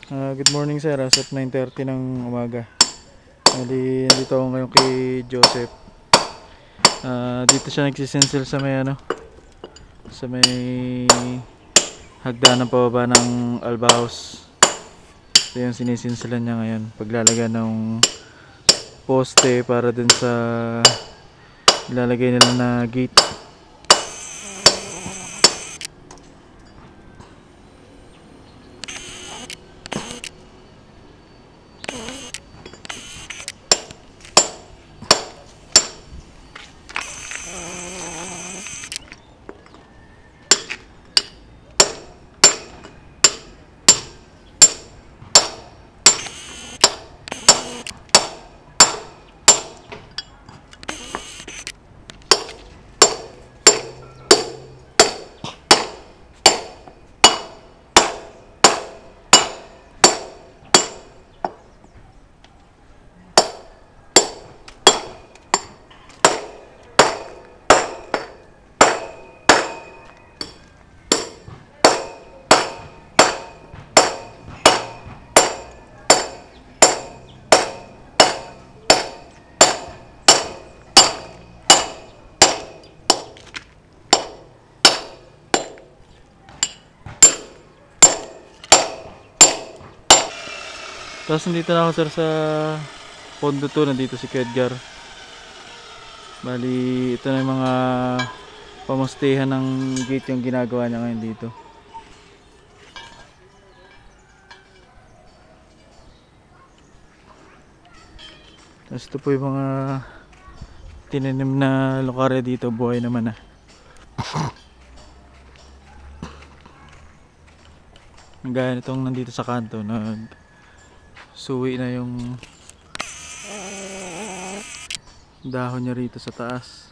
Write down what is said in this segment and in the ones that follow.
Good morning sir, as of 9:30 ng umaga. Nandito ako ngayon kay Joseph. Dito siya nagsisincil sa may sa may hagdanan pababa ng Alba House. Ito yung sinisinsilan niya ngayon. Paglalagay ng poste para dun sa ilalagay nila na gate. Tapos nandito na ako sir sa Pondo 2, nandito si Edgar. Bali, ito na yung mga pamustihan ng gate yung ginagawa niya ngayon dito. Tapos ito po yung mga tinanim na lokarya dito, buhay naman na. Gaya nitong nandito sa kanto, suwi na yung dahon niya rito sa taas.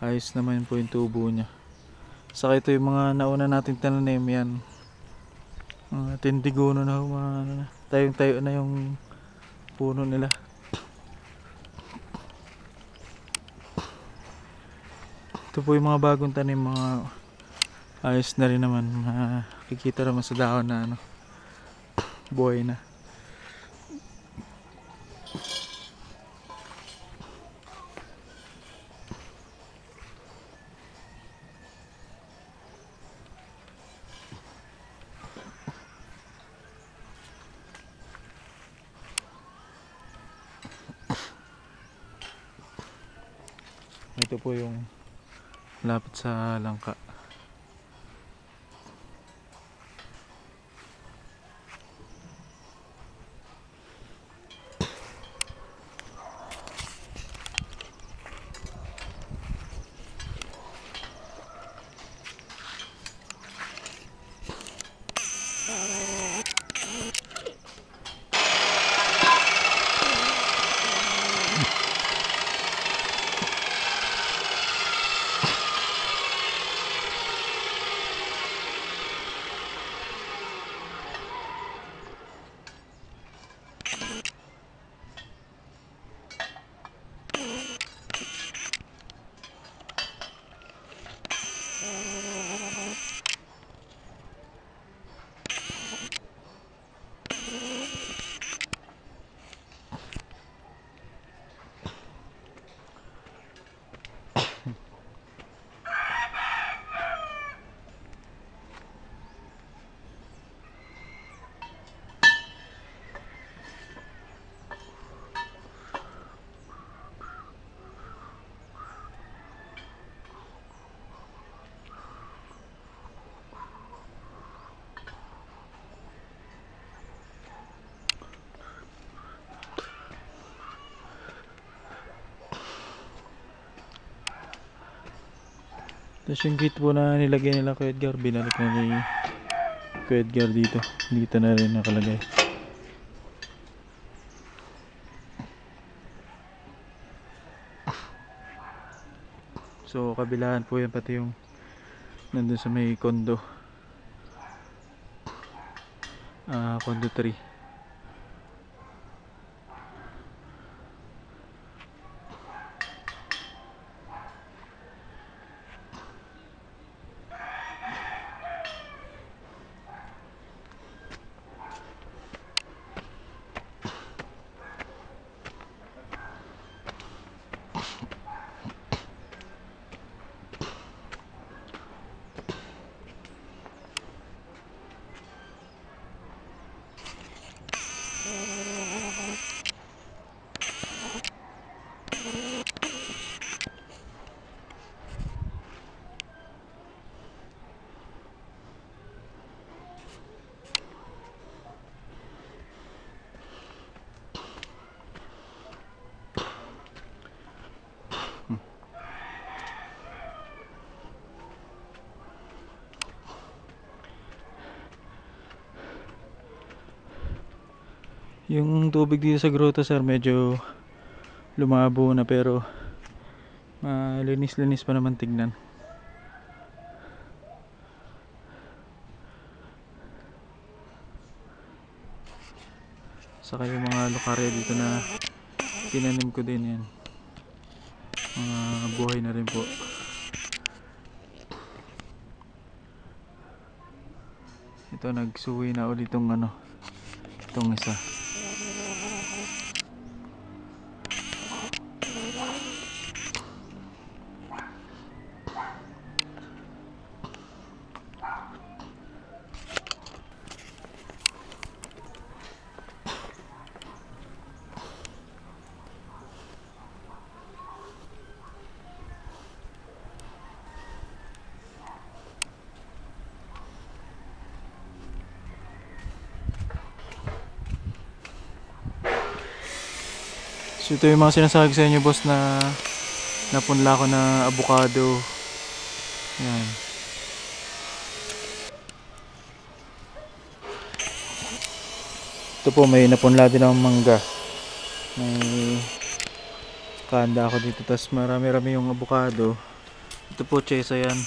Ayos naman po yung tubo niya. Saka ito yung mga nauna nating tananim yan. Tindiguno na, tayong-tayo na yung puno nila. Ito po yung mga bagong tanim, mga ayos na rin naman. Kikita naman sa dahon na buhay na. Ito po yung lapit sa langka. Tapos yung gate po na nilagay nila Kuya Edgar, binalik na ni Kuya Edgar dito. Dito na rin nakalagay. So kabilaan po yan, pati yung nandun sa may condo. Condo 3. Yung tubig dito sa grotto sir medyo lumabo na, pero malinis-linis pa naman tignan. Saka yung mga lokarya dito na tinanim ko din yan, mga buhay na rin po. Ito nagsuwi na ulit itong itong isa. So ito yung mga sinasabi sa inyo boss na napunla ko na avocado. Yan. Ito po may napunla din ng mangga. May kanda ako dito, tas marami-rami yung avocado. Ito po chesa yan.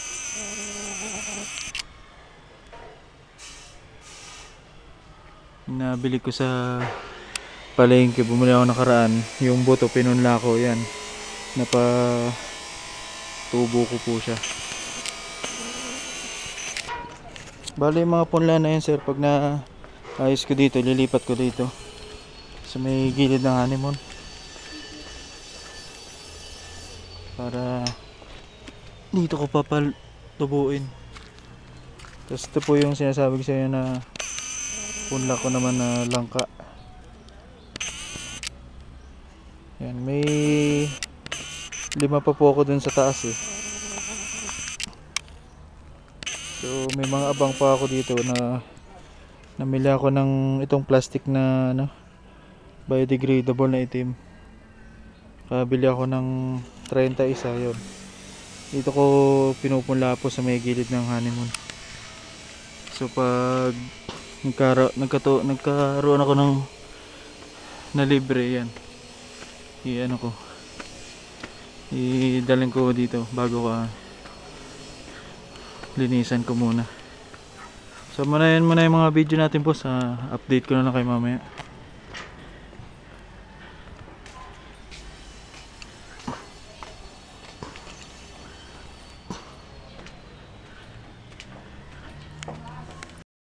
Nabili ko sa palengke, bumili ako nakaraan. Yung buto pinunla ko yan. Tubo ko po siya. Bali yung mga punla na yan sir, pag na ayos ko dito, lilipat ko dito sa may gilid ng honeymoon para dito ko papatubuin. Tapos ito po yung sinasabi ko sa inyo na punla ko naman na langka. Yan, may 5 pa po ako dun sa taas eh. So may mga abang pa ako dito na namili ako ng itong plastic na biodegradable na itim. Kabili ako ng 31 yon. Dito ko pinupunla po sa may gilid ng honeymoon. So pag nagkaroon ako ng na libre yan, idalhin ko dito bago linisan ko muna. So muna yung mga video natin po, sa update ko na lang kayo mamaya.